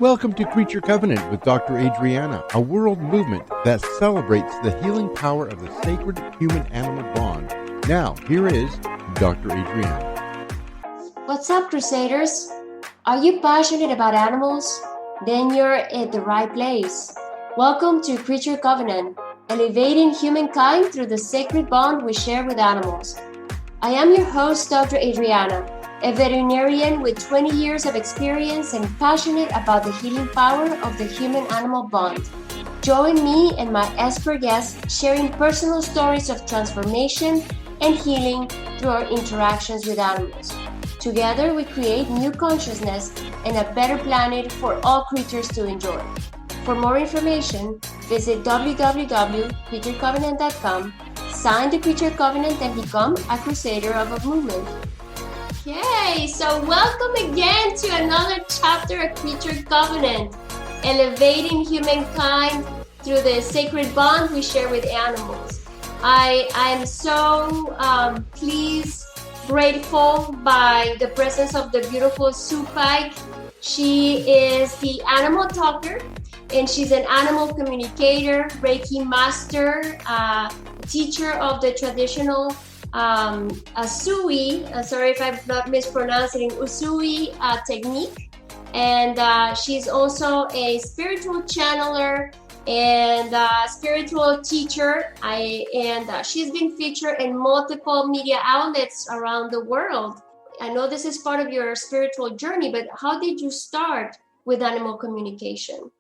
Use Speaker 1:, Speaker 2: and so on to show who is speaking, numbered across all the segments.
Speaker 1: Welcome to Creature Covenant with Dr. Adriana, a world movement that celebrates the healing power of the sacred human-animal bond. Now, here is Dr. Adriana.
Speaker 2: What's up, Crusaders? Are you passionate about animals? Then you're at the right place. Welcome to Creature Covenant, elevating humankind through the sacred bond we share with animals. I am your host, Dr. Adriana, a veterinarian with 20 years of experience and passionate about the healing power of the human-animal bond. Join me and my expert guests sharing personal stories of transformation and healing through our interactions with animals. Together, we create new consciousness and a better planet for all creatures to enjoy. For more information, visit www.creaturecovenant.com, sign the Creature Covenant, and become a Crusader of a movement. Okay, so welcome again to another chapter of Creature Covenant, elevating humankind through the sacred bond we share with animals. I am so pleased, grateful by the presence of the beautiful Sue Pike. She is the animal talker, and she's an animal communicator, Reiki master, teacher of the traditional Usui, sorry if I'm not mispronouncing, Usui technique. And she's also a spiritual channeler and spiritual teacher. She's been featured in multiple media outlets around the world. I know this is part of your spiritual journey, but how did you start with animal communication?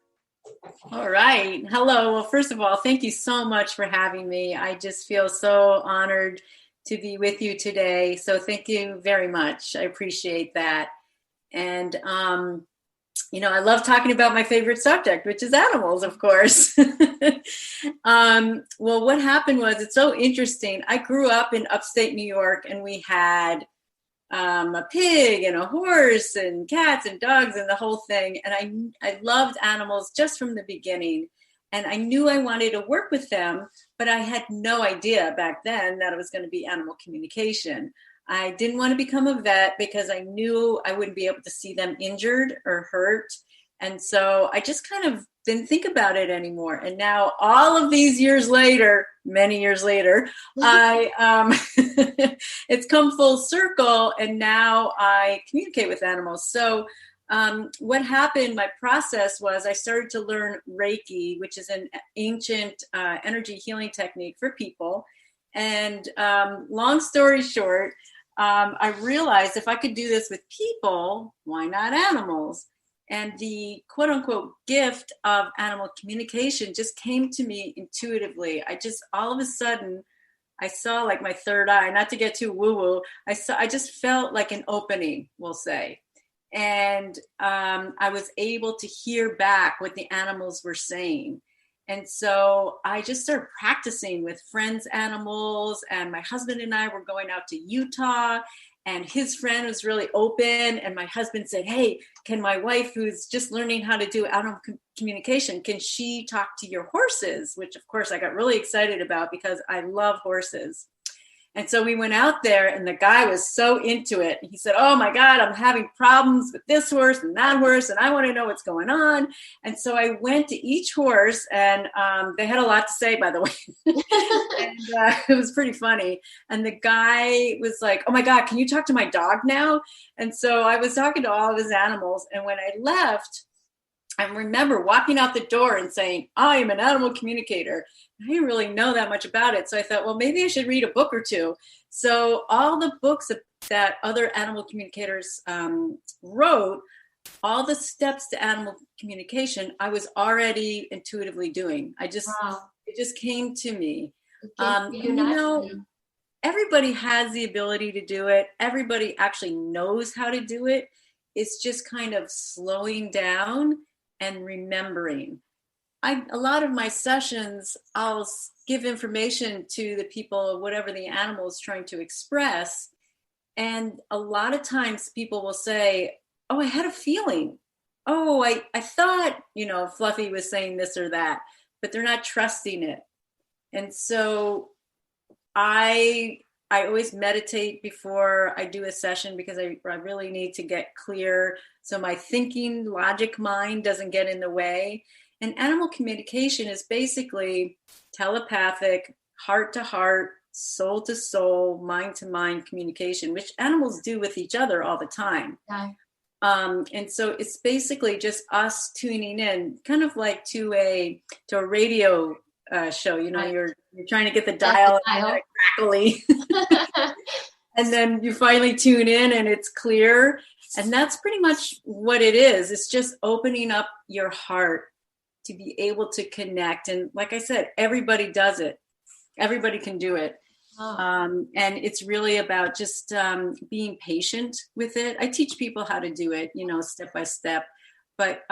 Speaker 3: All right. Hello. Well, first of all, thank you so much for having me. I just feel so honored to be with you today. So thank you very much. I appreciate that. And, I love talking about my favorite subject, which is animals, of course. Well, what happened was, it's so interesting. I grew up in upstate New York, and we had a pig and a horse and cats and dogs and the whole thing. And I loved animals just from the beginning. And I knew I wanted to work with them, but I had no idea back then that it was going to be animal communication. I didn't want to become a vet because I knew I wouldn't be able to see them injured or hurt. And so I just kind of didn't think about it anymore. And now, all of these years later, many years later, it's come full circle, and now I communicate with animals. So what happened, my process was, I started to learn Reiki, which is an ancient energy healing technique for people. And long story short, I realized if I could do this with people, why not animals? And the quote unquote gift of animal communication just came to me intuitively. All of a sudden, I saw like my third eye, not to get too woo-woo. I just felt like an opening, we'll say. And I was able to hear back what the animals were saying. And so I just started practicing with friends' animals, and my husband and I were going out to Utah, and his friend was really open. And my husband said, hey, can my wife, who's just learning how to do animal communication, can she talk to your horses? Which of course I got really excited about because I love horses. And so we went out there, and the guy was so into it. He said, oh my God, I'm having problems with this horse and that horse, and I want to know what's going on. And so I went to each horse, and they had a lot to say, by the way. And it was pretty funny. And the guy was like, oh my God, can you talk to my dog now? And so I was talking to all of his animals. And when I left, I remember walking out the door and saying, I am an animal communicator. I didn't really know that much about it. So I thought, well, maybe I should read a book or two. So all the books that other animal communicators wrote, all the steps to animal communication, I was already intuitively doing. It just came to me. Everybody has the ability to do it. Everybody actually knows how to do it. It's just kind of slowing down and remembering. A lot of my sessions, I'll give information to the people, whatever the animal is trying to express. And a lot of times people will say, oh, I had a feeling. Oh, I thought, Fluffy was saying this or that, but they're not trusting it. And so I I always meditate before I do a session because I really need to get clear so my thinking, logic mind doesn't get in the way. And animal communication is basically telepathic, heart to heart, soul to soul, mind to mind communication, which animals do with each other all the time.
Speaker 2: Yeah.
Speaker 3: And so it's basically just us tuning in, kind of like to a radio show. You know,
Speaker 2: Right.
Speaker 3: you're trying to get the dial crackly, and then you finally tune in, and it's clear. And that's pretty much what it is. It's just opening up your heart to be able to connect. And like I said, everybody does it. Everybody can do it.
Speaker 2: Oh.
Speaker 3: And it's really about just being patient with it. I teach people how to do it, you know, step by step. But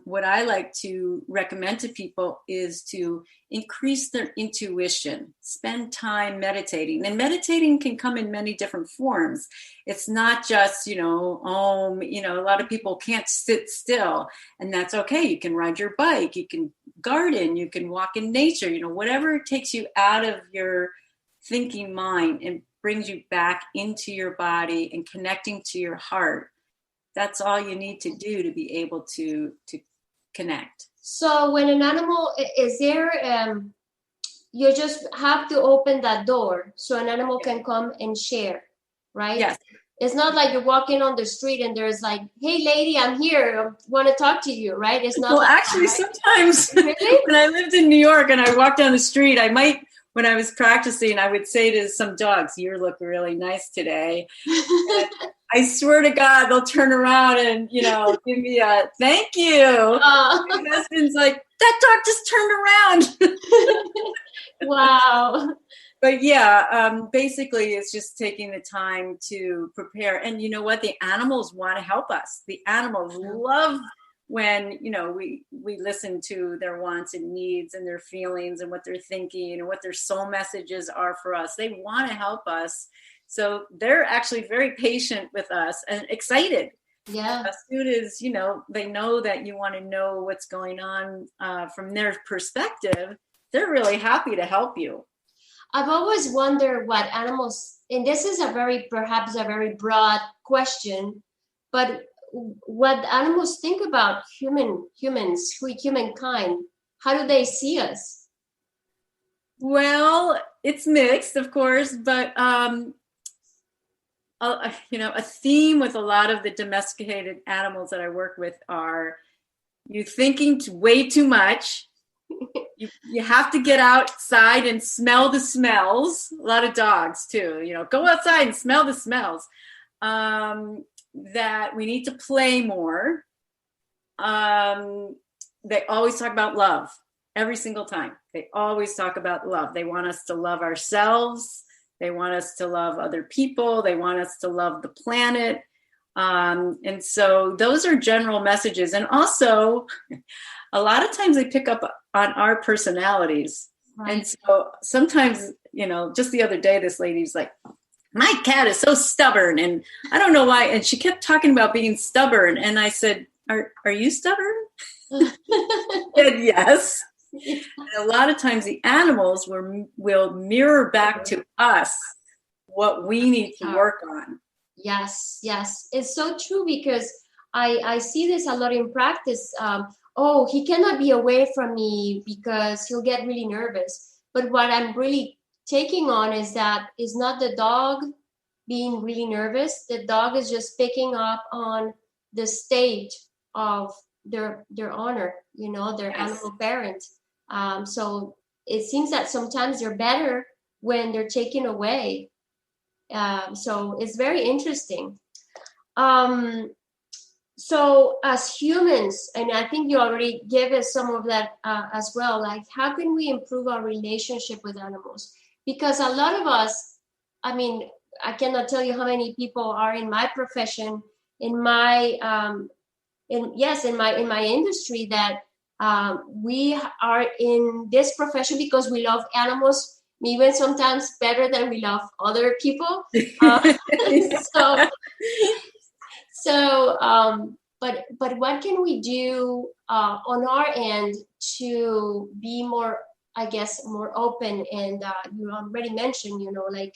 Speaker 3: what I like to recommend to people is to increase their intuition, spend time meditating. And meditating can come in many different forms. It's not just, you know, a lot of people can't sit still, and that's okay. You can ride your bike, you can garden, you can walk in nature, you know, whatever takes you out of your thinking mind and brings you back into your body and connecting to your heart. That's all you need to do to be able to connect.
Speaker 2: So when an animal is there, you just have to open that door so an animal can come and share, right?
Speaker 3: Yes.
Speaker 2: It's not like you're walking on the street and there's like, hey lady, I'm here, I want to talk to you, right? It's not.
Speaker 3: Well,
Speaker 2: like
Speaker 3: actually,
Speaker 2: that,
Speaker 3: sometimes
Speaker 2: really?
Speaker 3: when I lived in New York and I walked down the street, when I was practicing, I would say to some dogs, you look really nice today. I swear to God, they'll turn around and, you know, give me a thank you. My husband's like, that dog just turned around.
Speaker 2: Wow.
Speaker 3: But yeah, basically it's just taking the time to prepare. And you know what? The animals want to help us. The animals love when, you know, we listen to their wants and needs and their feelings and what they're thinking and what their soul messages are for us. They want to help us. So they're actually very patient with us and excited.
Speaker 2: Yeah.
Speaker 3: As soon as, you know, they know that you want to know what's going on from their perspective, they're really happy to help you.
Speaker 2: I've always wondered what animals, and this is perhaps a very broad question, but what animals think about humankind. How do they see us?
Speaker 3: Well, it's mixed, of course, but you know, a theme with a lot of the domesticated animals that I work with are you thinking way too much. You have to get outside and smell the smells. A lot of dogs too, you know, go outside and smell the smells. That we need to play more. They always talk about love every single time. They always talk about love. They want us to love ourselves. They want us to love other people. They want us to love the planet. And so those are general messages. And also, a lot of times they pick up on our personalities. Right. And so sometimes, you know, just the other day, this lady's like, my cat is so stubborn and I don't know why. And she kept talking about being stubborn. And I said, are you stubborn? And yes. And a lot of times the animals will mirror back to us what we need to work on.
Speaker 2: Yes. It's so true because I see this a lot in practice. Oh, he cannot be away from me because he'll get really nervous. But what I'm really taking on is that it's not the dog being really nervous. The dog is just picking up on the state of their owner, you know, their yes. animal parent. So it seems that sometimes they're better when they're taken away. So it's very interesting. So as humans, and I think you already gave us some of that as well, like how can we improve our relationship with animals? Because a lot of us, I mean, I cannot tell you how many people are in my profession, in my industry that we are in this profession because we love animals, even sometimes better than we love other people. But what can we do on our end to be more, I guess, more open? And you already mentioned, you know, like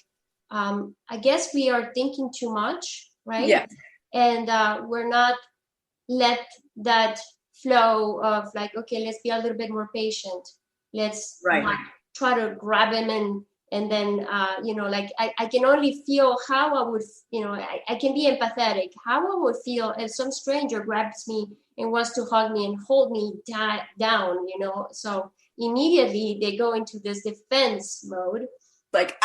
Speaker 2: I guess we are thinking too much, right?
Speaker 3: Yeah.
Speaker 2: And we're not let that flow of like, okay, let's be a little bit more patient. Let's not try to grab him and then, like I can only feel how I would, I can be empathetic, how I would feel if some stranger grabs me and wants to hug me and hold me down, so immediately they go into this defense mode.
Speaker 3: Like,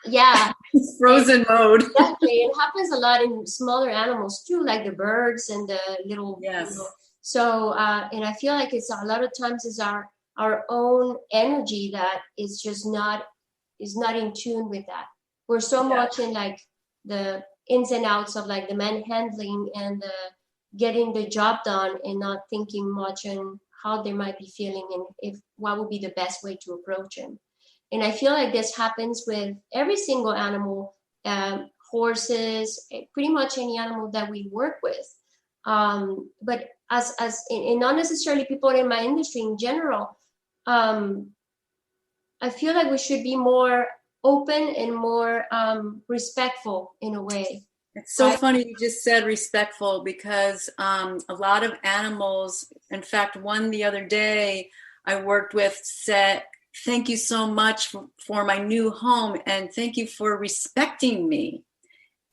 Speaker 2: yeah,
Speaker 3: frozen mode.
Speaker 2: Exactly. It happens a lot in smaller animals too, like the birds and the little, so, and I feel like it's a lot of times it's our own energy that is just not in tune with that. We're so much in like the ins and outs of like the manhandling and the getting the job done and not thinking much on how they might be feeling and what would be the best way to approach them. And I feel like this happens with every single animal, horses, pretty much any animal that we work with. But as and not necessarily people in my industry in general, I feel like we should be more open and more respectful in a way.
Speaker 3: It's so funny you just said respectful, because a lot of animals, in fact, one the other day I worked with said, "Thank you so much for my new home, and thank you for respecting me,"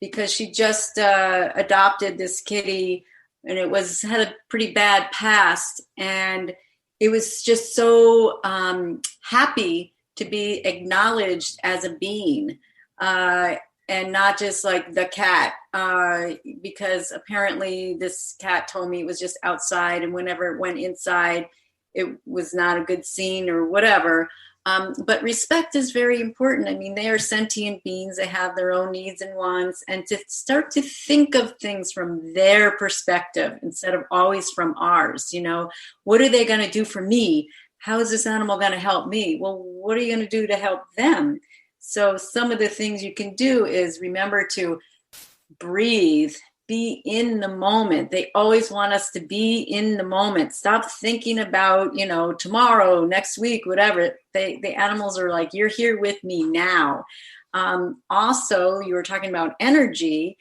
Speaker 3: because she just adopted this kitty, and it had a pretty bad past, and it was just so happy to be acknowledged as a being, and not just like the cat, because apparently this cat told me it was just outside, and whenever it went inside, it was not a good scene or whatever. But respect is very important. I mean, they are sentient beings. They have their own needs and wants. And to start to think of things from their perspective instead of always from ours, what are they going to do for me? How is this animal going to help me? Well, what are you going to do to help them? So some of the things you can do is remember to breathe, be in the moment. They always want us to be in the moment. Stop thinking about, tomorrow, next week, whatever. The animals are like, you're here with me now. Also, you were talking about energy.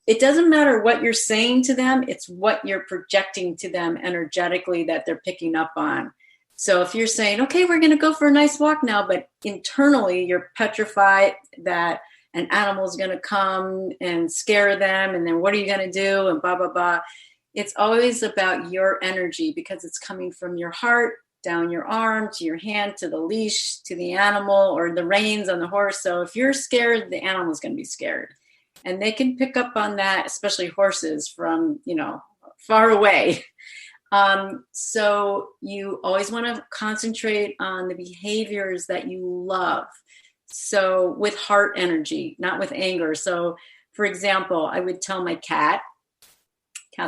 Speaker 3: It doesn't matter what you're saying to them. It's what you're projecting to them energetically that they're picking up on. So if you're saying, okay, we're going to go for a nice walk now, but internally you're petrified that an animal is going to come and scare them, and then what are you going to do, and blah, blah, blah. It's always about your energy, because it's coming from your heart, down your arm, to your hand, to the leash, to the animal, or the reins on the horse. So if you're scared, the animal's going to be scared. And they can pick up on that, especially horses, from, far away. So you always want to concentrate on the behaviors that you love. So with heart energy, not with anger. So for example, I would tell my cats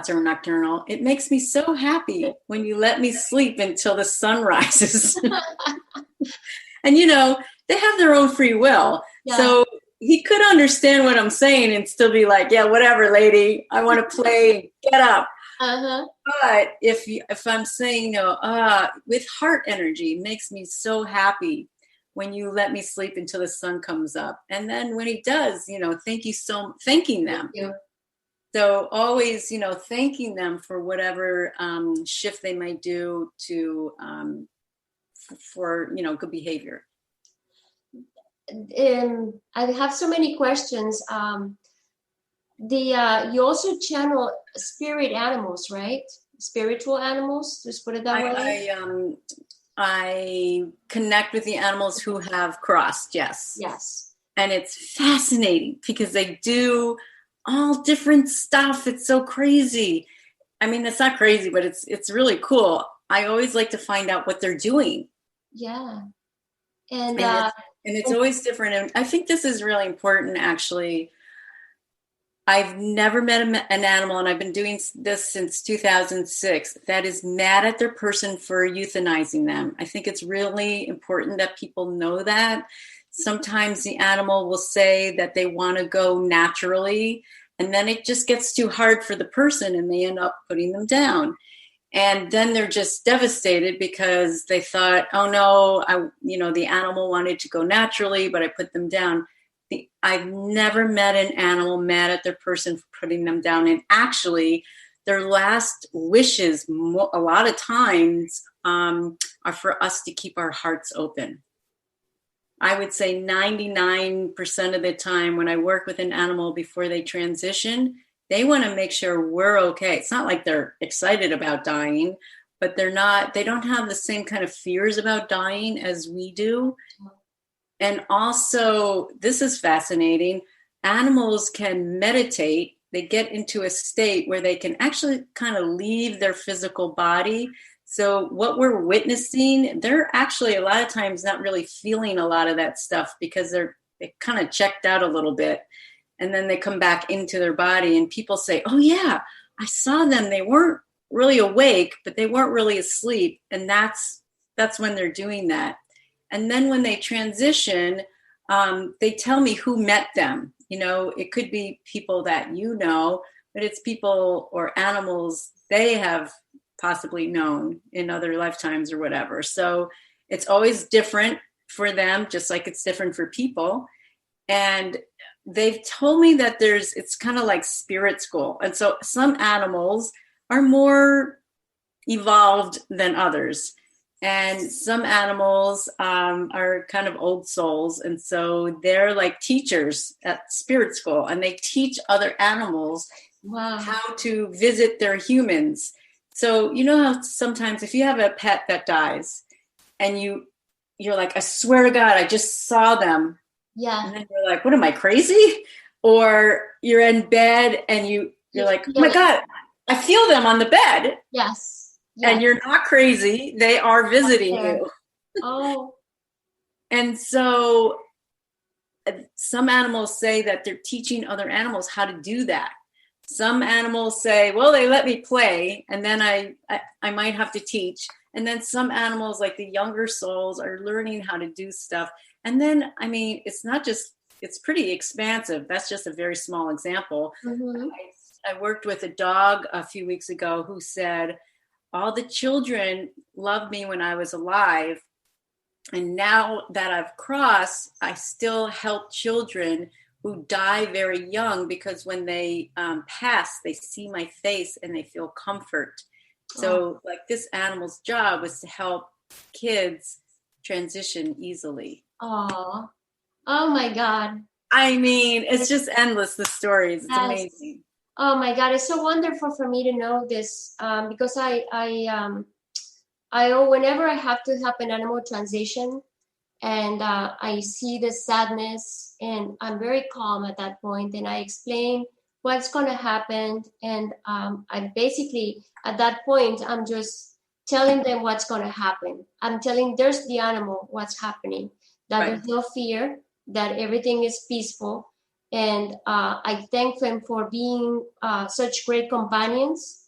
Speaker 3: are nocturnal, it makes me so happy when you let me sleep until the sun rises. And, they have their own free will. Yeah. So he could understand what I'm saying and still be like, yeah, whatever, lady, I want to play, get up. Uh-huh. But if I'm saying, with heart energy, it makes me so happy when you let me sleep until the sun comes up. And then when he does, thanking them. Yeah. So always, thanking them for whatever shift they might do to, for good behavior.
Speaker 2: I have so many questions. You also channel spirit animals, right? Spiritual animals, just put it that way.
Speaker 3: I connect with the animals who have crossed, yes.
Speaker 2: Yes.
Speaker 3: And it's fascinating because they do all different stuff. It's so crazy. I mean, it's not crazy, but it's really cool. I always like to find out what they're doing.
Speaker 2: Yeah.
Speaker 3: And it's always different. And I think this is really important, actually. I've never met an animal, and I've been doing this since 2006, that is mad at their person for euthanizing them. I think it's really important that people know that. Sometimes the animal will say that they want to go naturally, and then it just gets too hard for the person, and they end up putting them down. And then they're just devastated because they thought, oh no, the animal wanted to go naturally, but I put them down. I've never met an animal mad at their person for putting them down. And actually, their last wishes, a lot of times, are for us to keep our hearts open. I would say 99% of the time when I work with an animal before they transition, they want to make sure we're okay. It's not like they're excited about dying, but they don't have the same kind of fears about dying as we do. And also, this is fascinating, animals can meditate. They get into a state where they can actually kind of leave their physical body. So what we're witnessing, they're actually a lot of times not really feeling a lot of that stuff because they kind of checked out a little bit. And then they come back into their body and people say, oh yeah, I saw them. They weren't really awake, but they weren't really asleep. And that's when they're doing that. And then when they transition, they tell me who met them. You know, it could be people that you know, but it's people or animals they have possibly known in other lifetimes or whatever. So it's always different for them, just like it's different for people. And they've told me that it's kind of like spirit school. And so some animals are more evolved than others. And some animals are kind of old souls. And so they're like teachers at spirit school, and they teach other animals how to visit their humans. So you know how sometimes if you have a pet that dies and you're like, I swear to God, I just saw them.
Speaker 2: Yeah.
Speaker 3: And then you're like, what am I, crazy? Or you're in bed and you're like, oh my God, I feel them on the bed.
Speaker 2: Yes.
Speaker 3: And you're not crazy. They are visiting you.
Speaker 2: Oh.
Speaker 3: And so some animals say that they're teaching other animals how to do that. Some animals say, well, they let me play, and then I might have to teach. And then some animals, like the younger souls, are learning how to do stuff. And then, I mean, it's pretty expansive. That's just a very small example.
Speaker 2: Mm-hmm.
Speaker 3: I worked with a dog a few weeks ago who said, all the children loved me when I was alive. And now that I've crossed, I still help children who die very young because when they pass, they see my face and they feel comfort. So like this animal's job was to help kids transition easily.
Speaker 2: Oh my God.
Speaker 3: I mean, it's just endless, the stories. It's amazing.
Speaker 2: Oh my God, it's so wonderful for me to know this because I whenever I have to help an animal transition and I see the sadness and I'm very calm at that point and I explain what's going to happen. And I basically, at that point, I'm just telling them what's going to happen. I'm telling there's the animal, what's happening, that there's no fear, that everything is peaceful. And I thank them for being such great companions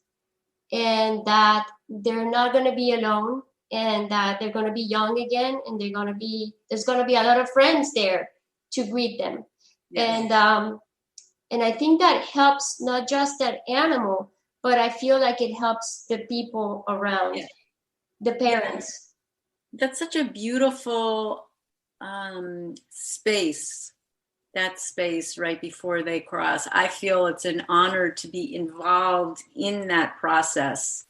Speaker 2: and that they're not going to be alone and that they're going to be young again and there's going to be a lot of friends there to greet them. Yes. And I think that helps not just that animal, but I feel like it helps the people around, the parents.
Speaker 3: That's such a beautiful space. That space right before they cross. I feel it's an honor to be involved in that process.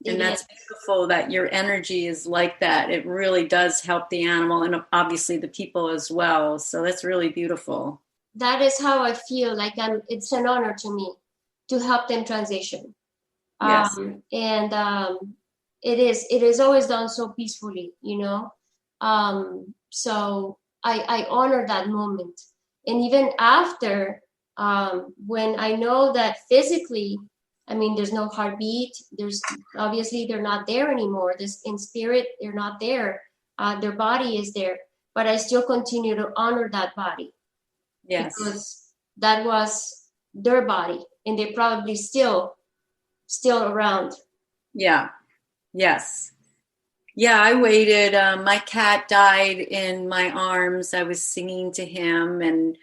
Speaker 3: And that's beautiful that your energy is like that. It really does help the animal and obviously the people as well. So that's really beautiful.
Speaker 2: That is how I feel like it's an honor to me to help them transition.
Speaker 3: Yes.
Speaker 2: It is always done so peacefully, you know? So I honor that moment. And even after, when I know that physically, I mean, there's no heartbeat, obviously they're not there anymore. In spirit, they're not there. Their body is there, but I still continue to honor that body.
Speaker 3: Yes.
Speaker 2: Because that was their body and they're probably still around.
Speaker 3: Yeah. Yes. Yeah, I waited. My cat died in my arms. I was singing to him and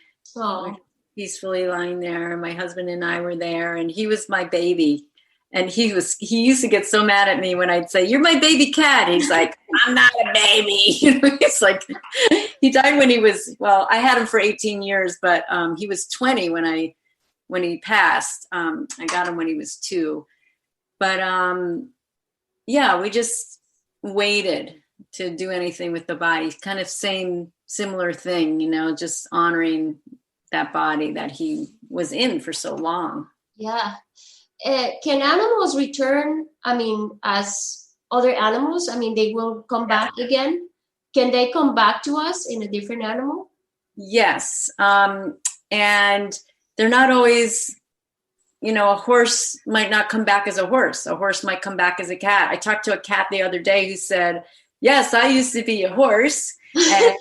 Speaker 3: peacefully lying there. My husband and I were there and he was my baby. And he used to get so mad at me when I'd say, you're my baby cat. He's like, I'm not a baby. It's like, he died when he was, I had him for 18 years, but he was 20 when he passed. I got him when he was 2. But we just waited to do anything with the body. Kind of similar thing, just honoring that body that he was in for so long.
Speaker 2: Yeah. Can animals return, as other animals? They will come back again. Can they come back to us in a different animal?
Speaker 3: Yes. And they're not always, a horse might not come back as a horse. A horse might come back as a cat. I talked to a cat the other day who said, yes, I used to be a horse. And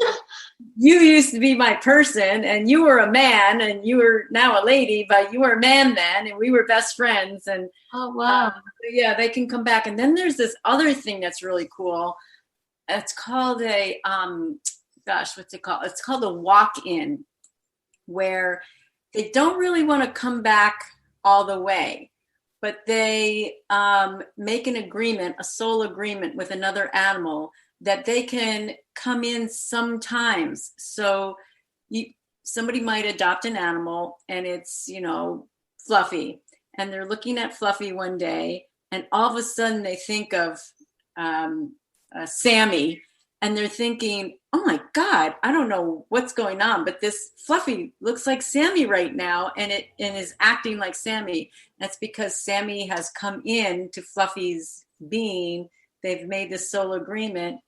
Speaker 3: you used to be my person, and you were a man, and you were now a lady, but you were a man then, and we were best friends. And
Speaker 2: oh, wow.
Speaker 3: They can come back. And then there's this other thing that's really cool. It's called what's it called? It's called a walk-in, where they don't really want to come back all the way, but they make an agreement, a soul agreement with another animal, that they can come in sometimes. So somebody might adopt an animal, and it's, Fluffy, and they're looking at Fluffy one day, and all of a sudden they think of Sammy, and they're thinking, oh my God, I don't know what's going on, but this Fluffy looks like Sammy right now, and is acting like Sammy. That's because Sammy has come in to Fluffy's being. They've made this soul agreement,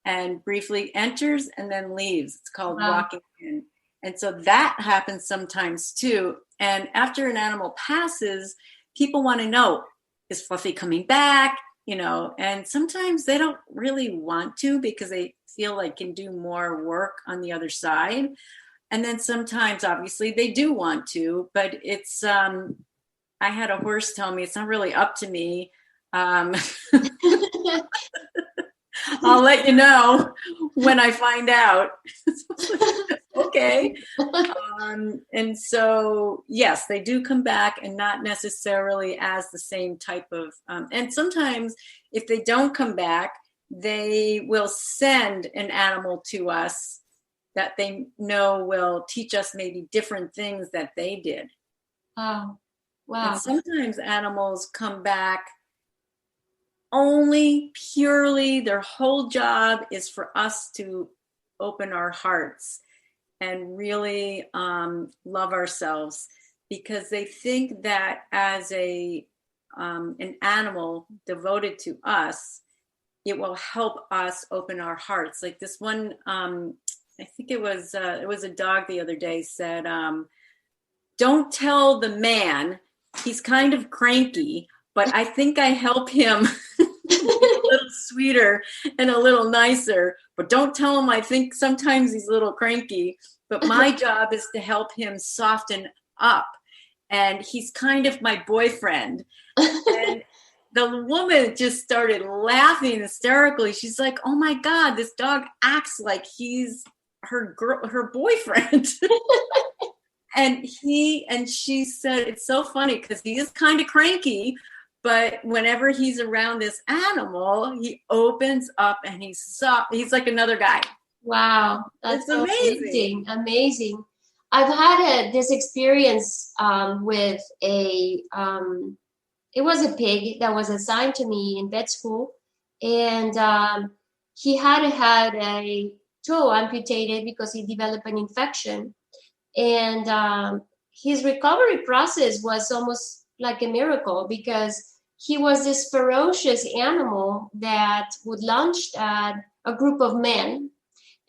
Speaker 3: and briefly enters and then leaves. It's called walking in. And so that happens sometimes too. And after an animal passes, people want to know, is Fluffy coming back? And sometimes they don't really want to, because they feel like can do more work on the other side. And then sometimes, obviously, they do want to, but it's, I had a horse tell me, it's not really up to me. I'll let you know when I find out. Okay. And so, yes, they do come back, and not necessarily as the same type of, and sometimes if they don't come back, they will send an animal to us that they know will teach us maybe different things that they did.
Speaker 2: Wow. Wow.
Speaker 3: And sometimes animals come back only purely, their whole job is for us to open our hearts and really love ourselves, because they think that as an animal devoted to us, it will help us open our hearts. Like this one, I think it was a dog the other day said, don't tell the man, he's kind of cranky, but I think I help him be a little sweeter and a little nicer. But don't tell him I think sometimes he's a little cranky. But my job is to help him soften up. And he's kind of my boyfriend. And the woman just started laughing hysterically. She's like, oh my God, this dog acts like he's her boyfriend. And she said, it's so funny because he is kind of cranky, but whenever he's around this animal, he opens up and he's soft. He's like another guy.
Speaker 2: Wow. That's so amazing. Amazing. I've had this experience with it was a pig that was assigned to me in vet school. And he had a toe amputated because he developed an infection. And his recovery process was almost like a miracle, because he was this ferocious animal that would lunge at a group of men.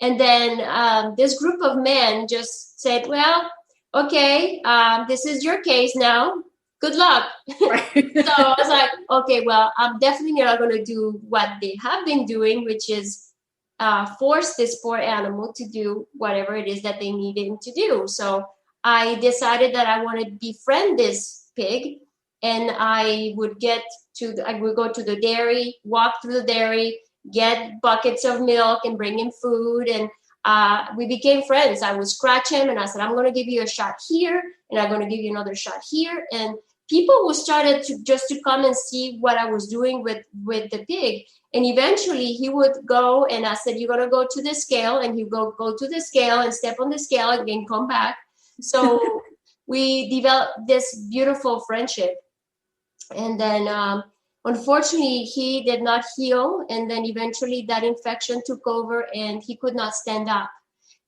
Speaker 2: And then this group of men just said, well, okay, this is your case now. Good luck.
Speaker 3: Right.
Speaker 2: So I was like, okay, well, I'm definitely not going to do what they have been doing, which is force this poor animal to do whatever it is that they need him to do. So I decided that I want to befriend this pig, and I would go to the dairy, walk through the dairy, get buckets of milk and bring him food. And we became friends. I would scratch him and I said, I'm going to give you a shot here, and I'm going to give you another shot here. And people who started to come and see what I was doing with the pig. And eventually he would go, and I said, you're going to go to the scale, and he'd go to the scale and step on the scale and then come back. So we developed this beautiful friendship. And then unfortunately he did not heal, and then eventually that infection took over and he could not stand up.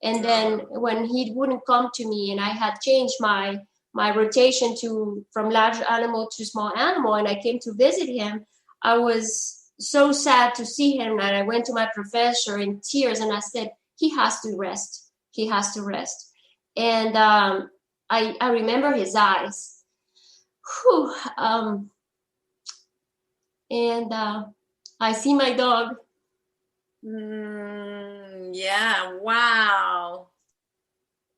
Speaker 2: And then when he wouldn't come to me, and I had changed my rotation from large animal to small animal, and I came to visit him, I was so sad to see him, and I went to my professor in tears, and I said, he has to rest. He has to rest. And I remember his eyes. Whew. And I see my dog.
Speaker 3: Yeah, wow.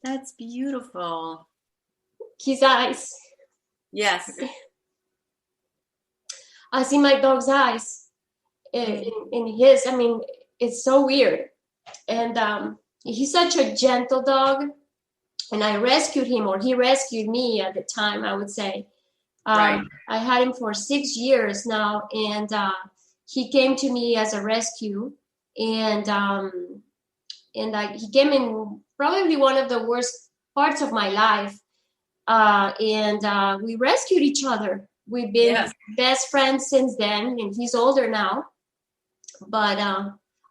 Speaker 3: That's beautiful.
Speaker 2: His eyes.
Speaker 3: Yes.
Speaker 2: I see my dog's eyes in his. I mean, it's so weird. And he's such a gentle dog. And I rescued him, or he rescued me at the time, I would say.
Speaker 3: Right.
Speaker 2: I had him for 6 years now, and he came to me as a rescue. And he came in probably one of the worst parts of my life. And we rescued each other. We've been best friends since then, and he's older now. But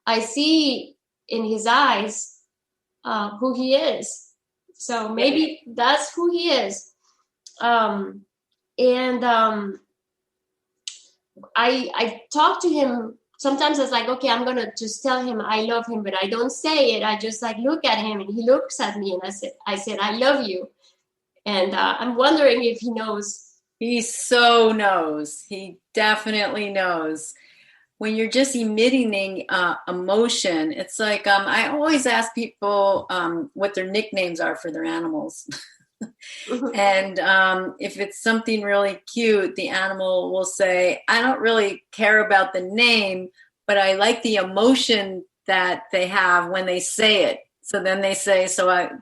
Speaker 2: I see in his eyes who he is. So maybe that's who he is. I talk to him. Sometimes I was like, okay, I'm going to just tell him I love him, but I don't say it. I just like look at him, and he looks at me, and I said, I love you. And I'm wondering if he knows.
Speaker 3: He so knows. He definitely knows. When you're just emitting emotion, it's like I always ask people what their nicknames are for their animals. And if it's something really cute, the animal will say, I don't really care about the name, but I like the emotion that they have when they say it. So then they say,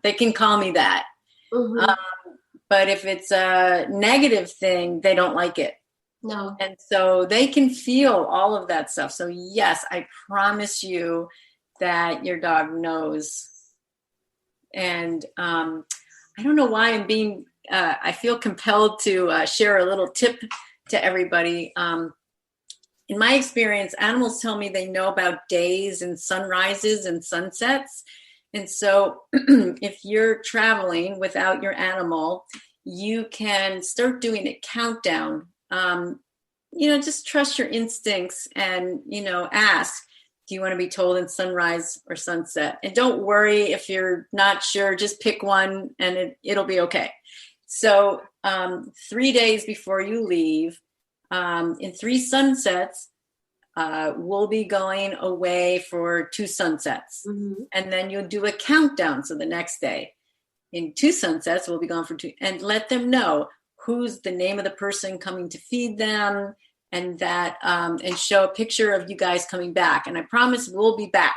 Speaker 3: they can call me that.
Speaker 2: Mm-hmm.
Speaker 3: But if it's a negative thing, they don't like it.
Speaker 2: No.
Speaker 3: And so they can feel all of that stuff. So yes, I promise you that your dog knows. And I don't know why I'm being, I feel compelled to share a little tip to everybody. In my experience, animals tell me they know about days and sunrises and sunsets. And so if you're traveling without your animal, you can start doing a countdown. Just trust your instincts and, ask, do you want to be told in sunrise or sunset? And don't worry if you're not sure, just pick one and it'll be okay. So 3 days before you leave, in 3 sunsets, we'll be going away for 2 sunsets. Mm-hmm. And then you'll do a countdown. So the next day, in 2 sunsets, we'll be gone for 2, and let them know who's the name of the person coming to feed them, and that, and show a picture of you guys coming back. And I promise we'll be back,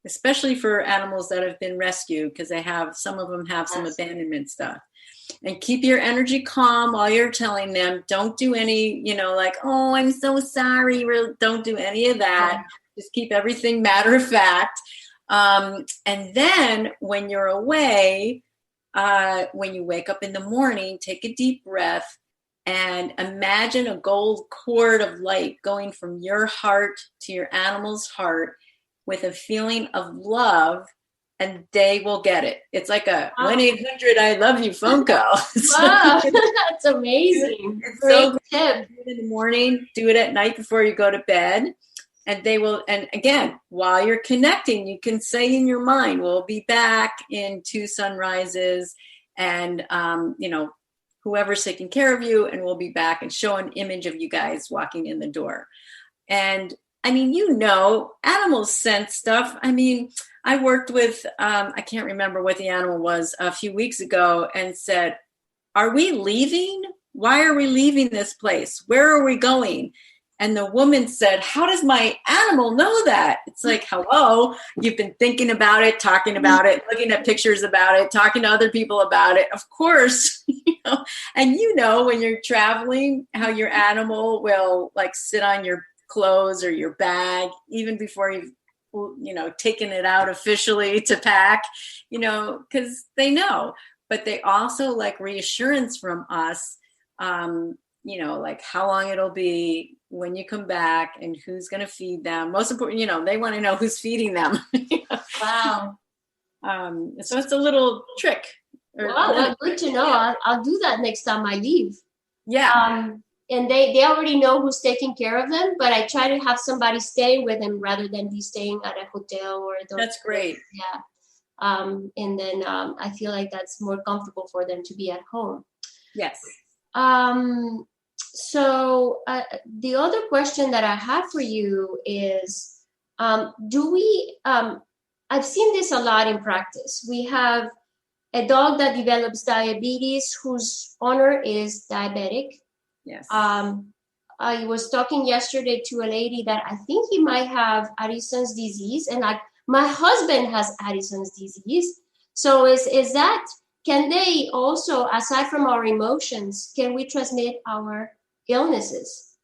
Speaker 3: especially for animals that have been rescued, because some of them have some abandonment stuff. And keep your energy calm while you're telling them. Don't do any, like, oh, I'm so sorry. Don't do any of that. Just keep everything matter of fact. And then when you're away, when you wake up in the morning, take a deep breath and imagine a gold cord of light going from your heart to your animal's heart with a feeling of love, and they will get it. It's like a 1-800-I-LOVE-YOU phone call.
Speaker 2: Wow, that's amazing.
Speaker 3: It's
Speaker 2: Great
Speaker 3: so
Speaker 2: tip.
Speaker 3: Do it in the morning, do it at night before you go to bed. And they will, and again, while you're connecting, you can say in your mind, we'll be back in 2 sunrises, and, whoever's taking care of you, and we'll be back, and show an image of you guys walking in the door. And I mean, animals sense stuff. I mean, I worked with, I can't remember what the animal was a few weeks ago, and said, are we leaving? Why are we leaving this place? Where are we going? And the woman said, how does my animal know that? It's like, hello, you've been thinking about it, talking about it, looking at pictures about it, talking to other people about it. Of course, and when you're traveling, how your animal will like sit on your clothes or your bag, even before you've, taken it out officially to pack, because they know, but they also like reassurance from us, like how long it'll be when you come back and who's going to feed them. Most important, they want to know who's feeding them.
Speaker 2: Wow.
Speaker 3: So it's a little trick.
Speaker 2: Wow, well, good to know. I'll do that next time I leave.
Speaker 3: Yeah.
Speaker 2: And they already know who's taking care of them, but I try to have somebody stay with them rather than be staying at a hotel or a dorm.
Speaker 3: That's great.
Speaker 2: Yeah. And then I feel like that's more comfortable for them to be at home.
Speaker 3: Yes.
Speaker 2: So the other question that I have for you is, do we, I've seen this a lot in practice. We have a dog that develops diabetes whose owner is diabetic.
Speaker 3: Yes.
Speaker 2: I was talking yesterday to a lady that I think he might have Addison's disease, and like my husband has Addison's disease. So is that, can they also, aside from our emotions, can we transmit our illnesses?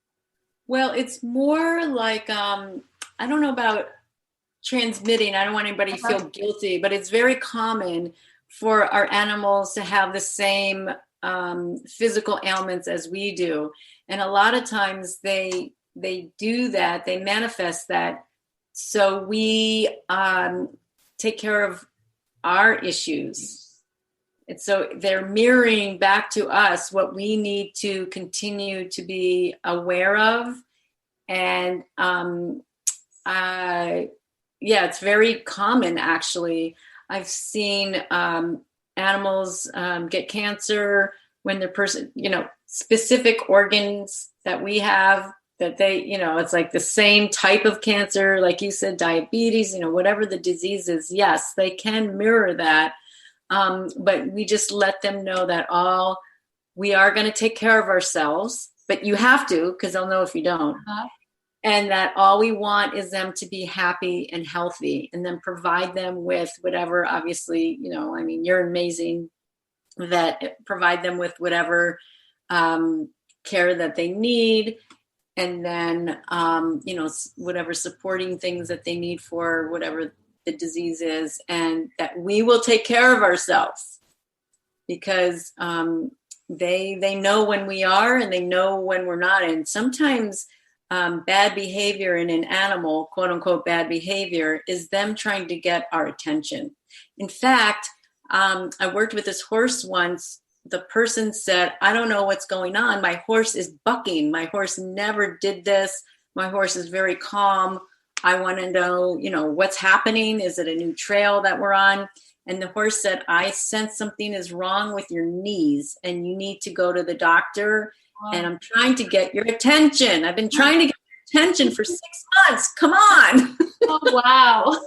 Speaker 3: Well, it's more like, I don't know about transmitting. I don't want anybody to feel guilty, but it's very common for our animals to have the same physical ailments as we do. And a lot of times they do that, they manifest that. So we take care of our issues. And so they're mirroring back to us what we need to continue to be aware of. And it's very common, actually. I've seen animals get cancer when the specific organs that we have, that they, it's like the same type of cancer, like you said, diabetes, whatever the disease is. Yes, they can mirror that. But we just let them know that we are going to take care of ourselves, but you have to, because they'll know if you don't. And that all we want is them to be happy and healthy, and then provide them with whatever, obviously, you're amazing, that provide them with whatever care that they need. And then, whatever supporting things that they need for whatever the disease is, and that we will take care of ourselves, because they know when we are, and they know when we're not. And sometimes bad behavior in an animal, quote unquote, bad behavior, is them trying to get our attention. In fact, I worked with this horse once. The person said, I don't know what's going on. My horse is bucking. My horse never did this. My horse is very calm. I want to know, what's happening. Is it a new trail that we're on? And the horse said, I sense something is wrong with your knees and you need to go to the doctor. And I'm trying to get your attention. I've been trying to get your attention for 6 months. Come on.
Speaker 2: Oh, wow.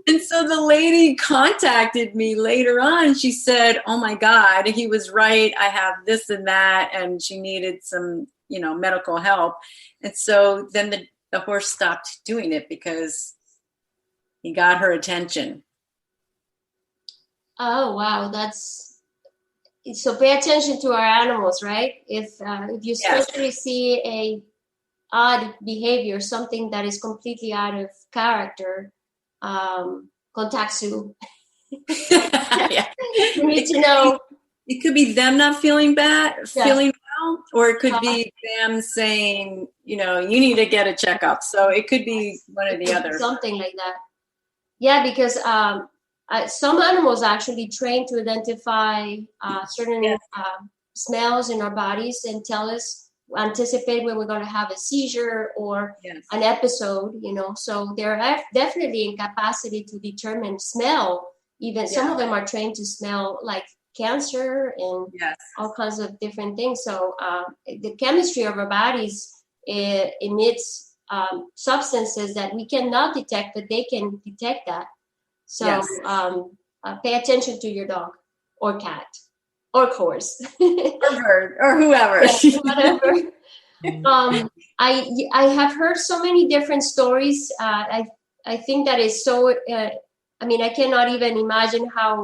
Speaker 3: And so the lady contacted me later on. She said, oh my God, he was right. I have this and that. And she needed some, medical help. And so then the horse stopped doing it because he got her attention.
Speaker 2: Oh, wow. So pay attention to our animals, right? If you especially see a odd behavior, something that is completely out of character, contact Sue. You need to know.
Speaker 3: It could be them not feeling feeling well, or it could be them saying, you need to get a checkup. So it could be one or the other.
Speaker 2: Something like that. Yeah, because some animals actually train to identify certain smells in our bodies and anticipate when we're going to have a seizure or an episode, so they're definitely in capacity to determine smell. Even some of them are trained to smell like cancer and all kinds of different things. So the chemistry of our bodies emits substances that we cannot detect, but they can detect that. So pay attention to your dog or cat or horse
Speaker 3: or bird or whoever.
Speaker 2: Whatever. I have heard so many different stories. I think that is so. I mean, I cannot even imagine how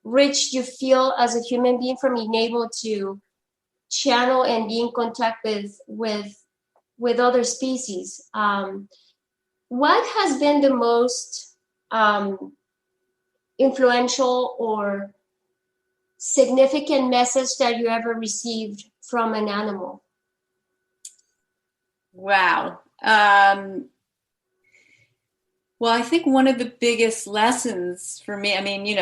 Speaker 2: rich you feel as a human being from being able to channel and be in contact with other species. What has been the most influential or significant message that you ever received from an animal?
Speaker 3: Wow. Well, I think one of the biggest lessons for me, I mean,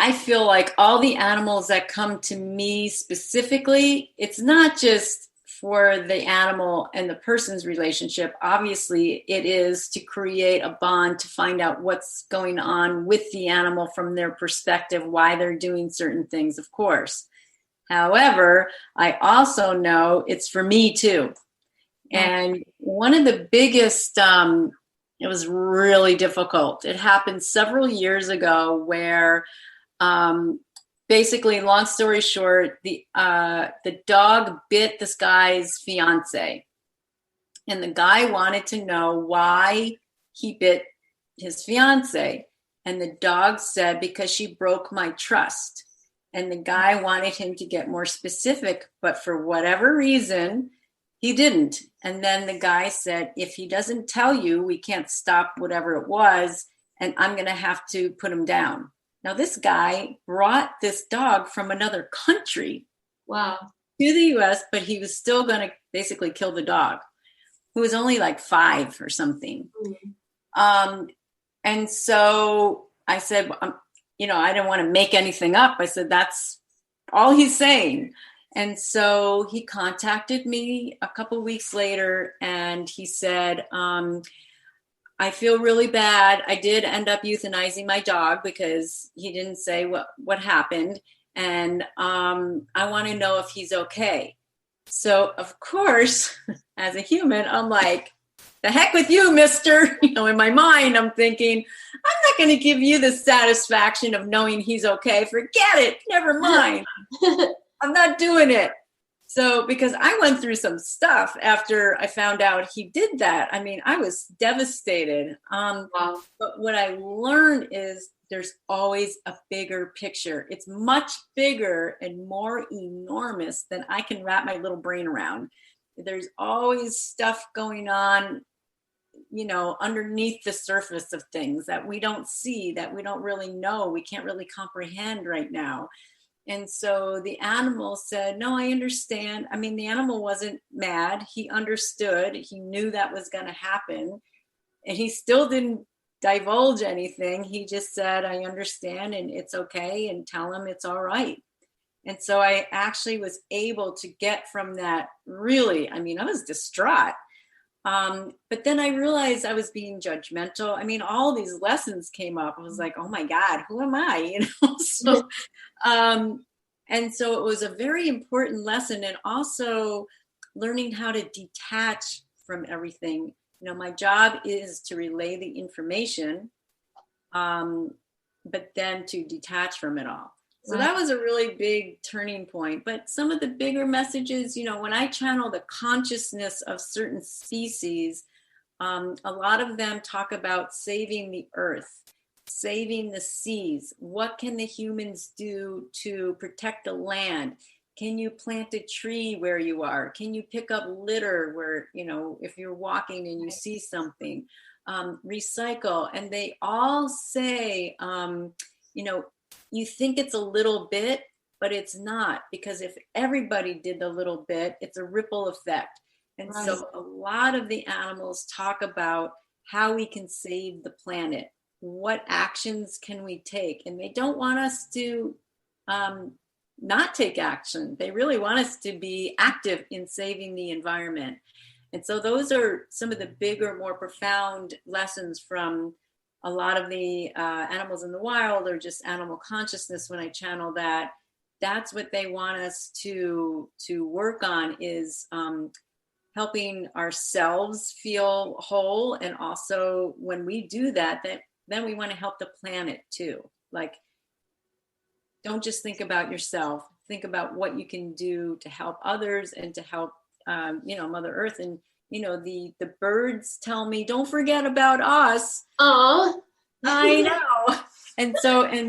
Speaker 3: I feel like all the animals that come to me specifically, it's not just for the animal and the person's relationship. Obviously, it is to create a bond, to find out what's going on with the animal from their perspective, why they're doing certain things, of course. However, I also know it's for me too. And one of the biggest, it was really difficult. It happened several years ago where basically, long story short, the dog bit this guy's fiance. And the guy wanted to know why he bit his fiance. And the dog said, because she broke my trust. And the guy wanted him to get more specific, but for whatever reason, he didn't. And then the guy said, if he doesn't tell you, we can't stop whatever it was, and I'm going to have to put him down. Now, this guy brought this dog from another country
Speaker 2: Wow.
Speaker 3: to the U.S., but he was still going to basically kill the dog, who was only like 5 or something. Mm-hmm. And so I said, I didn't want to make anything up. I said, that's all he's saying. And so he contacted me a couple weeks later, and he said, I feel really bad. I did end up euthanizing my dog because he didn't say what happened. And I want to know if he's okay. So, of course, as a human, I'm like, the heck with you, mister. In my mind, I'm thinking, I'm not going to give you the satisfaction of knowing he's okay. Forget it. Never mind. I'm not doing it. So, because I went through some stuff after I found out he did that. I mean, I was devastated. Wow. But what I learned is there's always a bigger picture. It's much bigger and more enormous than I can wrap my little brain around. There's always stuff going on, underneath the surface of things that we don't see, that we don't really know, we can't really comprehend right now. And so the animal said, no, I understand. I mean, the animal wasn't mad. He understood. He knew that was going to happen. And he still didn't divulge anything. He just said, I understand, and it's okay, and tell him it's all right. And so I actually was able to get from that really, I was distraught. But then I realized I was being judgmental. I mean, all these lessons came up. I was like, oh my God, who am I? So, and so it was a very important lesson, and also learning how to detach from everything. My job is to relay the information, but then to detach from it all. So that was a really big turning point. But some of the bigger messages, when I channel the consciousness of certain species, a lot of them talk about saving the earth, saving the seas. What can the humans do to protect the land? Can you plant a tree where you are? Can you pick up litter where, if you're walking and you see something? Recycle. And they all say, you think it's a little bit, but it's not, because if everybody did the little bit, it's a ripple effect. And so a lot of the animals talk about how we can save the planet. What actions can we take? And they don't want us to not take action. They really want us to be active in saving the environment. And so those are some of the bigger, more profound lessons from a lot of the animals in the wild, or just animal consciousness. When I channel that, that's what they want us to work on, is helping ourselves feel whole. And also when we do that, then we want to help the planet too. Like, don't just think about yourself, think about what you can do to help others and to help, Mother Earth. And, the birds tell me, don't forget about us.
Speaker 2: Oh,
Speaker 3: I know. And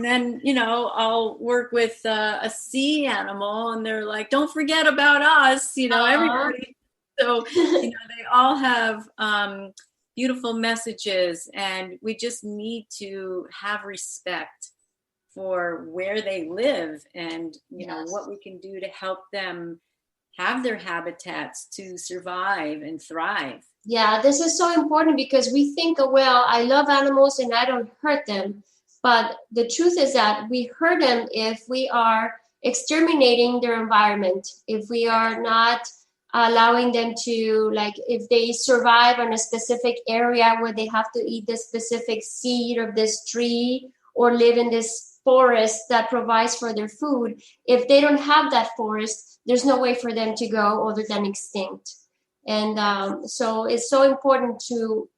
Speaker 3: then, I'll work with a sea animal, and they're like, don't forget about us, everybody. So, they all have beautiful messages, and we just need to have respect for where they live and, what we can do to help them have their habitats to survive and thrive.
Speaker 2: Yeah, this is so important because we think, well, I love animals and I don't hurt them. But the truth is that we hurt them if we are exterminating their environment, if we are not allowing them to, like, if they survive on a specific area where they have to eat this specific seed of this tree or live in this forest that provides for their food. If they don't have that forest, there's no way for them to go other than extinct. And so it's so important to,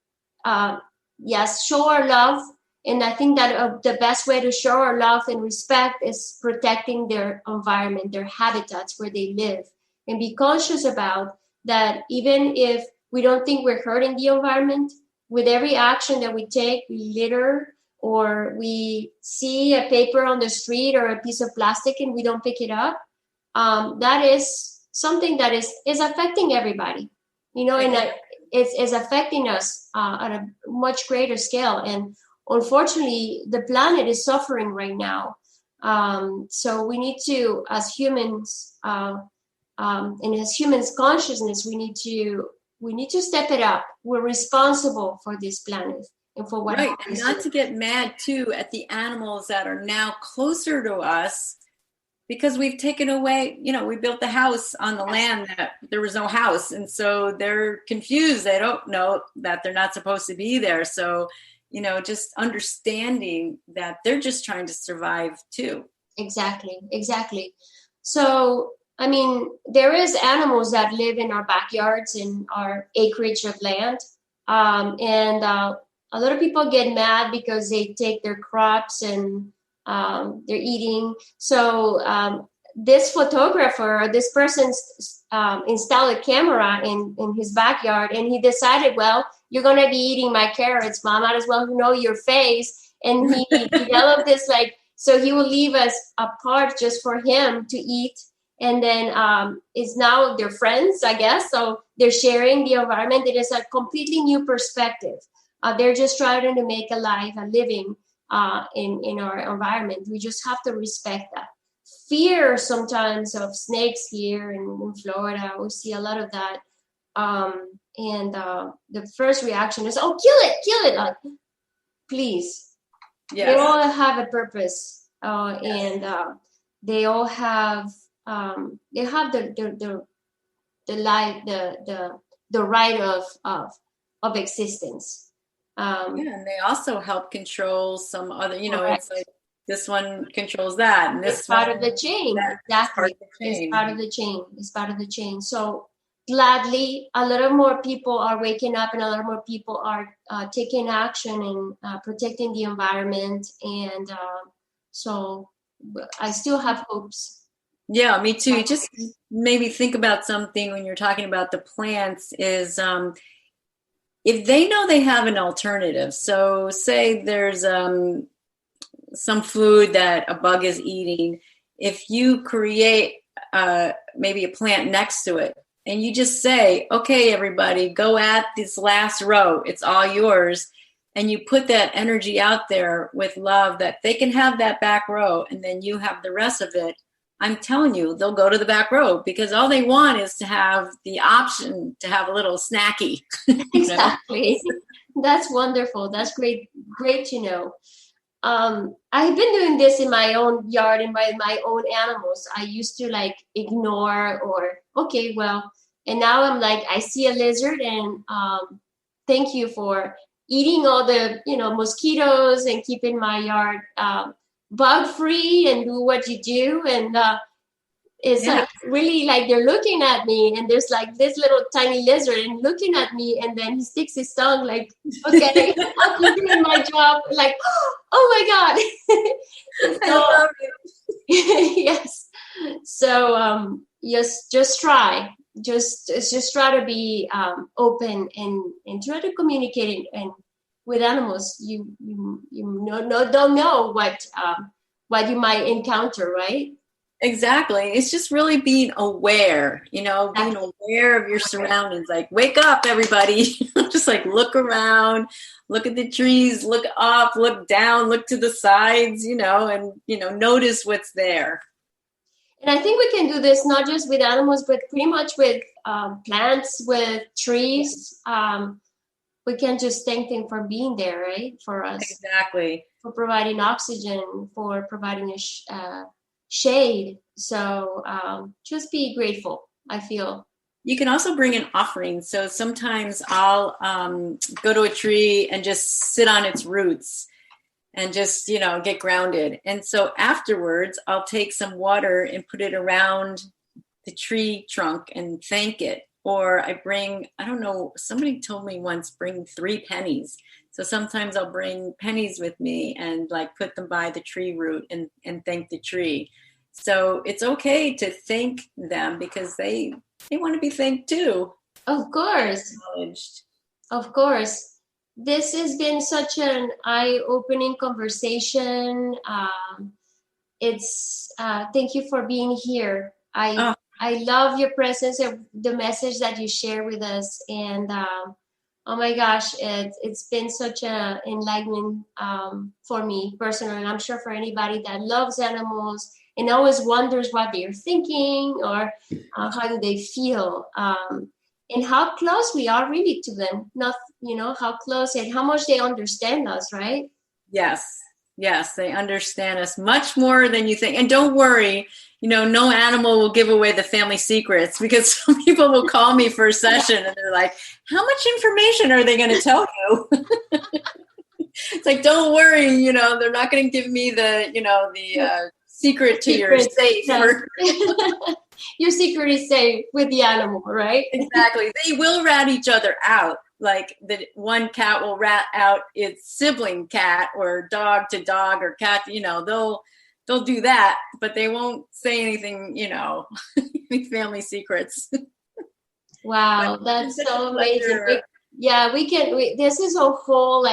Speaker 2: show our love. And I think that the best way to show our love and respect is protecting their environment, their habitats where they live, and be conscious about that. Even if we don't think we're hurting the environment, with every action that we take, we litter or we see a paper on the street or a piece of plastic and we don't pick it up, that is something that is affecting everybody, and it's affecting us at a much greater scale. And unfortunately, the planet is suffering right now. So we need to, as humans, and as humans' consciousness, we need to step it up. We're responsible for this planet and for what
Speaker 3: right, and not
Speaker 2: here.
Speaker 3: To get mad too at the animals that are now closer to us, because we've taken away, we built the house on the land that there was no house. And so they're confused. They don't know that they're not supposed to be there. So, just understanding that they're just trying to survive too.
Speaker 2: Exactly. So, I mean, there is animals that live in our backyards, in our acreage of land. And a lot of people get mad because they take their crops and they're eating. So this photographer, this person installed a camera in his backyard, and he decided, well, you're going to be eating my carrots, Mom. I might as well know your face. And he developed this, so he will leave us a part just for him to eat. And then it's now they're friends, I guess. So they're sharing the environment. It is a completely new perspective. They're just trying to make a living in our environment. We just have to respect that. Fear sometimes of snakes here in Florida. We see a lot of that. And the first reaction is, oh, kill it. Please. Yes. They all have a purpose. And they all have the right of existence.
Speaker 3: And they also help control some other, it's like this one controls that, and this
Speaker 2: it's part of the chain. Exactly. It's part of the chain. So gladly, a lot more people are waking up, and a lot more people are taking action and protecting the environment. And so I still have hopes.
Speaker 3: Yeah, me too. It just made me think about something when you're talking about the plants is if they know they have an alternative. So say there's some food that a bug is eating. If you create maybe a plant next to it, and you just say, okay, everybody, go at this last row. It's all yours. And you put that energy out there with love that they can have that back row, and then you have the rest of it. I'm telling you, they'll go to the back row because all they want is to have the option to have a little snacky.
Speaker 2: Exactly. That's wonderful. That's great to know. I've been doing this in my own yard and by my own animals. I used to ignore and now I'm I see a lizard and thank you for eating all the mosquitoes and keeping my yard bug free, and do what you do. And It's like really like they're looking at me, and there's like this little tiny lizard and looking at me, and then he sticks his tongue like, okay, I'll keep doing my job. Like, oh my God.
Speaker 3: I love it.
Speaker 2: Yes. So yes, just try. Just try to be open and try to communicate and with animals. You don't know what you might encounter, right?
Speaker 3: Exactly. It's just really being aware, being aware of your surroundings. Like, wake up, everybody. Just like look around, look at the trees, look up, look down, look to the sides, and, notice what's there.
Speaker 2: And I think we can do this not just with animals, but pretty much with plants, with trees. We can just thank them for being there, right? For us.
Speaker 3: Exactly.
Speaker 2: For providing oxygen, for providing shade. So just be grateful, I feel.
Speaker 3: You can also bring an offering. So sometimes I'll go to a tree and just sit on its roots and just, get grounded. And so afterwards, I'll take some water and put it around the tree trunk and thank it. Or I don't know, somebody told me once, bring 3 pennies. So sometimes I'll bring pennies with me and like put them by the tree root and thank the tree. So it's okay to thank them because they want to be thanked too.
Speaker 2: Of course.
Speaker 3: Acknowledged.
Speaker 2: Of course. This has been such an eye-opening conversation. Thank you for being here. I love your presence and the message that you share with us. And oh my gosh, it's been such an enlightenment for me personally, and I'm sure for anybody that loves animals and always wonders what they're thinking or how do they feel, and how close we are really to them. Not, how close and how much they understand us, right?
Speaker 3: Yes, they understand us much more than you think. And don't worry, no animal will give away the family secrets, because some people will call me for a session and they're like, how much information are they going to tell you? It's like, don't worry, they're not going to give me the secret to your safe.
Speaker 2: Your secret is safe with the animal, right?
Speaker 3: Exactly. They will rat each other out. Like the one cat will rat out its sibling cat, or dog to dog, or cat, they'll do that, but they won't say anything, any family secrets.
Speaker 2: Wow, that's so amazing. This is a whole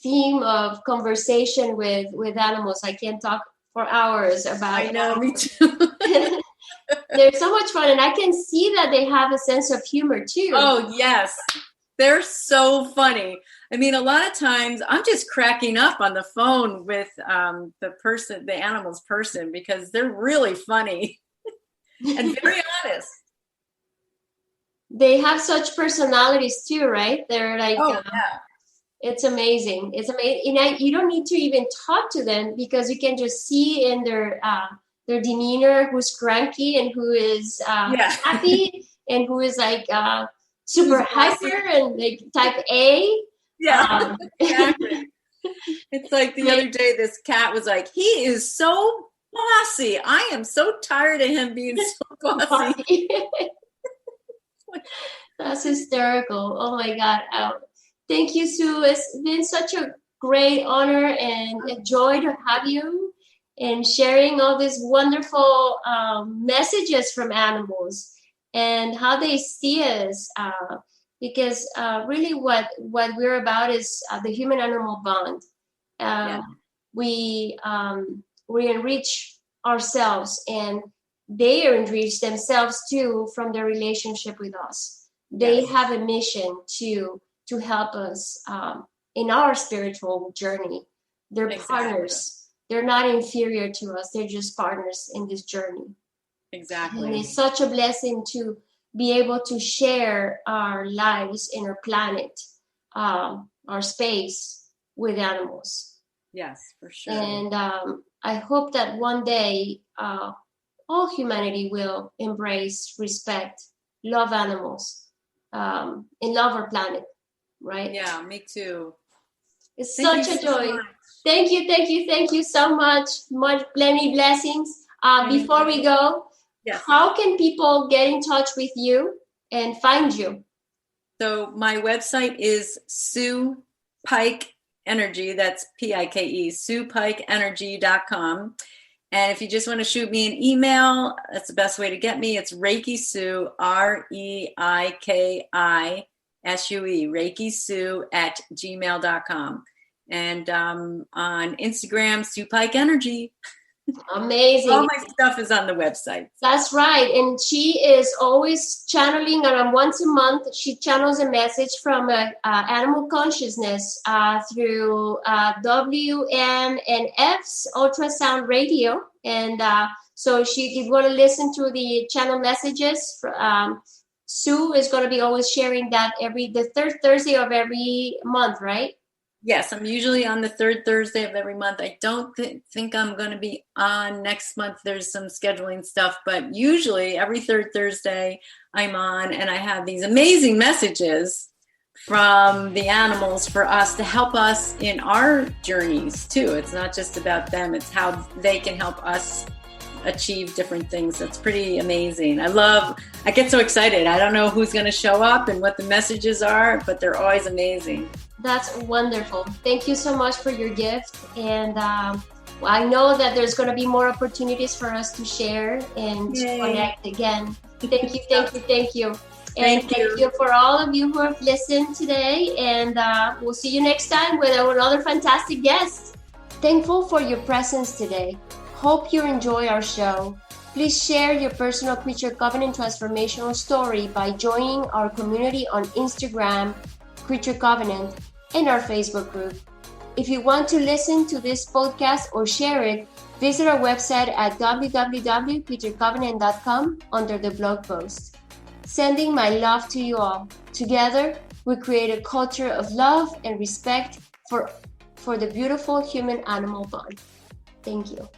Speaker 2: theme of conversation with animals. I can talk for hours about it.
Speaker 3: I know, me too.
Speaker 2: They're so much fun, and I can see that they have a sense of humor too.
Speaker 3: Oh, yes. They're so funny. I mean, a lot of times I'm just cracking up on the phone with the animal's person, because they're really funny and very honest.
Speaker 2: They have such personalities too, right? They're like,
Speaker 3: yeah.
Speaker 2: It's amazing. It's amazing. And you don't need to even talk to them, because you can just see in their demeanor who's cranky and who is happy and who is super hyper and type A.
Speaker 3: Yeah, exactly. It's like the other day, this cat was like, he is so bossy. I am so tired of him being so bossy.
Speaker 2: That's hysterical. Oh my God. Thank you, Sue. It's been such a great honor and a joy to have you and sharing all these wonderful messages from animals and how they see us, because really what we're about is the human-animal bond. We enrich ourselves, and they enrich themselves too from their relationship with us. They have a mission to help us in our spiritual journey. They're partners. They're not inferior to us. They're just partners in this journey.
Speaker 3: Exactly.
Speaker 2: And it's such a blessing to be able to share our lives in our planet, our space with animals.
Speaker 3: Yes, for sure.
Speaker 2: And I hope that one day all humanity will embrace, respect, love animals, and love our planet, right?
Speaker 3: Yeah, me too.
Speaker 2: It's such a joy. Thank you so much. Many blessings. Before we go,
Speaker 3: Yes.
Speaker 2: how can people get in touch with you and find you?
Speaker 3: So my website is Sue Pike Energy. That's Pike, SuePikeEnergy.com. And if you just want to shoot me an email, that's the best way to get me. It's Reiki Sue, REIKISUE, Reiki Sue @gmail.com. And on Instagram, Sue Pike Energy.
Speaker 2: Amazing.
Speaker 3: All my stuff is on the website.
Speaker 2: That's right. And she is always channeling, and once a month, she channels a message from animal consciousness through WMNF's ultrasound radio. And so if you want to listen to the channel messages, Sue is going to be always sharing that the third Thursday of every month, right?
Speaker 3: Yes, I'm usually on the third Thursday of every month. I don't think I'm going to be on next month. There's some scheduling stuff, but usually every third Thursday I'm on, and I have these amazing messages from the animals for us to help us in our journeys too. It's not just about them. It's how they can help us achieve different things. That's pretty amazing. I get so excited. I don't know who's going to show up and what the messages are, but they're always amazing.
Speaker 2: That's wonderful. Thank you so much for your gift. And I know that there's going to be more opportunities for us to share and to connect again. Thank you. And thank you for all of you who have listened today. And we'll see you next time with another fantastic guest. Thankful for your presence today. Hope you enjoy our show. Please share your personal Creature Covenant transformational story by joining our community on Instagram, Creature Covenant, and our Facebook group. If you want to listen to this podcast or share it, visit our website at www.creaturecovenant.com under the blog post. Sending my love to you all. Together, we create a culture of love and respect for the beautiful human-animal bond. Thank you.